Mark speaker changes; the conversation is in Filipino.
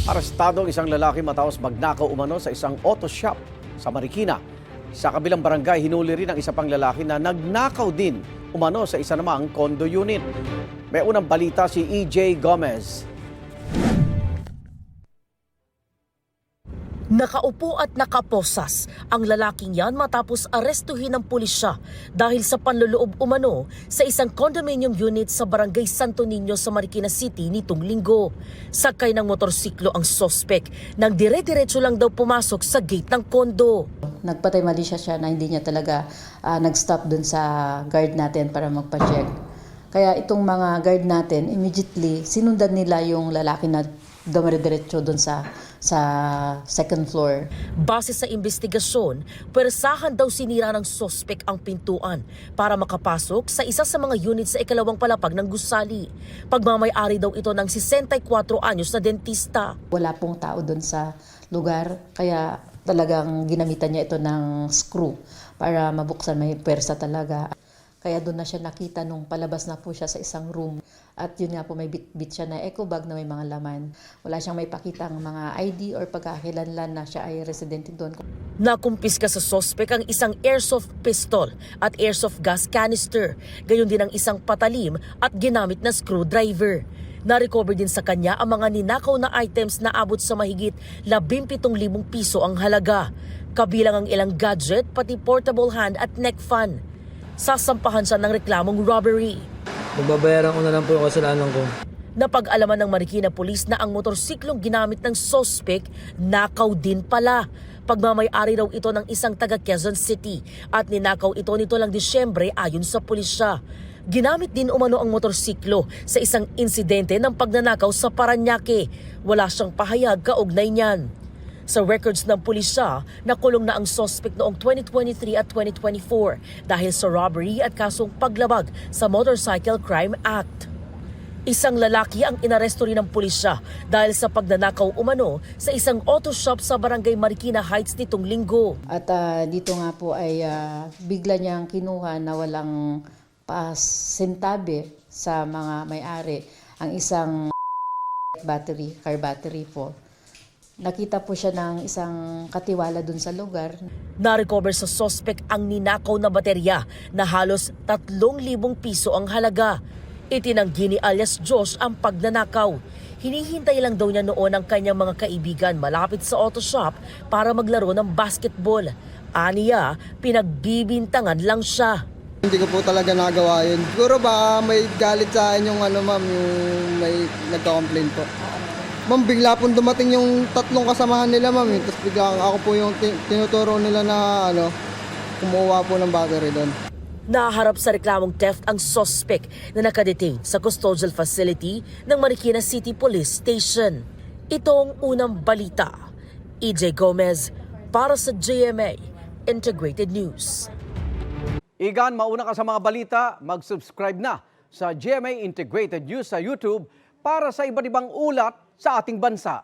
Speaker 1: Arestado ang isang lalaki matapos magnakaw umano sa isang auto shop sa Marikina. Sa kabilang barangay, hinuli rin ang isa pang lalaki na nagnakaw din umano sa isa namang condo unit. May unang balita si EJ Gomez.
Speaker 2: Nakaupo at nakaposas ang lalaking yan matapos arestuhin ng pulisya dahil sa panloloob umano sa isang condominium unit sa barangay Santo Niño sa Marikina City nitong linggo. Sakay ng motorsiklo ang sospek nang dire-diretso lang daw pumasok sa gate ng kondo.
Speaker 3: Nagpatay mali siya na hindi niya talaga nag-stop dun sa guard natin para magpa-check. Kaya itong mga guard natin, immediately sinundan nila yung lalaki na dumire-diretso dun sa second floor.
Speaker 2: Base sa investigasyon, pwersahan daw sinira ng sospek ang pintuan para makapasok sa isa sa mga unit sa ikalawang palapag ng gusali. Pagmamay-ari daw ito ng 64 anyos na dentista.
Speaker 3: Wala pong tao dun sa lugar, kaya talagang ginamitan niya ito ng screw para mabuksan, may pwersa talaga. Kaya doon na siya nakita nung palabas na po siya sa isang room. At yun nga po, may bit siya na eco bag na may mga laman. Wala siyang may pakitang mga ID or pagkakilanlan na siya ay residente doon.
Speaker 2: Nakumpiska sa sospek ang isang airsoft pistol at airsoft gas canister. Gayon din ang isang patalim at ginamit na screwdriver. Na-recover din sa kanya ang mga ninakaw na items na abot sa mahigit 17,000 piso ang halaga. Kabilang ang ilang gadget, pati portable hand at neck fan. Sasampahan siya ng reklamong robbery.
Speaker 4: Babayaran ko na lang po yung kasalanan ko.
Speaker 2: Napag-alaman ng Marikina Police na ang motorsiklong ginamit ng sospek nakaw din pala. Pagmamay-ari raw ito ng isang taga Quezon City at ninakaw ito nito lang Disyembre ayon sa pulisya. Ginamit din umano ang motorsiklo sa isang insidente ng pagnanakaw sa Parañaque. Wala siyang pahayag kaugnay niyan. Sa records ng pulisya, nakulong na ang suspect noong 2023 at 2024 dahil sa robbery at kasong paglabag sa Motorcycle Crime Act. Isang lalaki ang inaresto rin ng pulisya dahil sa pagnanakaw umano sa isang auto shop sa barangay Marikina Heights nitong linggo.
Speaker 3: At dito nga po ay bigla niyang kinuha na walang pasintabi sa mga may-ari ang isang car battery po. Nakita po siya ng isang katiwala dun sa lugar.
Speaker 2: Na-recover sa suspect ang ninakaw na baterya na halos 3,000 piso ang halaga. Itinanggi ni alias Josh ang pagnanakaw. Hinihintay lang daw niya noon ang kanyang mga kaibigan malapit sa auto shop para maglaro ng basketball. Aniya, pinagbibintangan lang siya.
Speaker 5: Hindi ko po talaga nagawa yun. Siguro baka may galit sa akin yung ma'am, yung may nagka-complain po. Ma'am, bigla pong dumating yung tatlong kasamahan nila, ma'am. Tapos bigla ako po yung tinuturo nila na kumuha po ng battery doon.
Speaker 2: Naharap sa reklamong theft ang suspect na nakadetain sa custodial facility ng Marikina City Police Station. Ito ang unang balita. EJ Gomez para sa GMA Integrated News.
Speaker 1: Igan, mauna ka sa mga balita, mag-subscribe na sa GMA Integrated News sa YouTube para sa iba't ibang ulat sa ating bansa.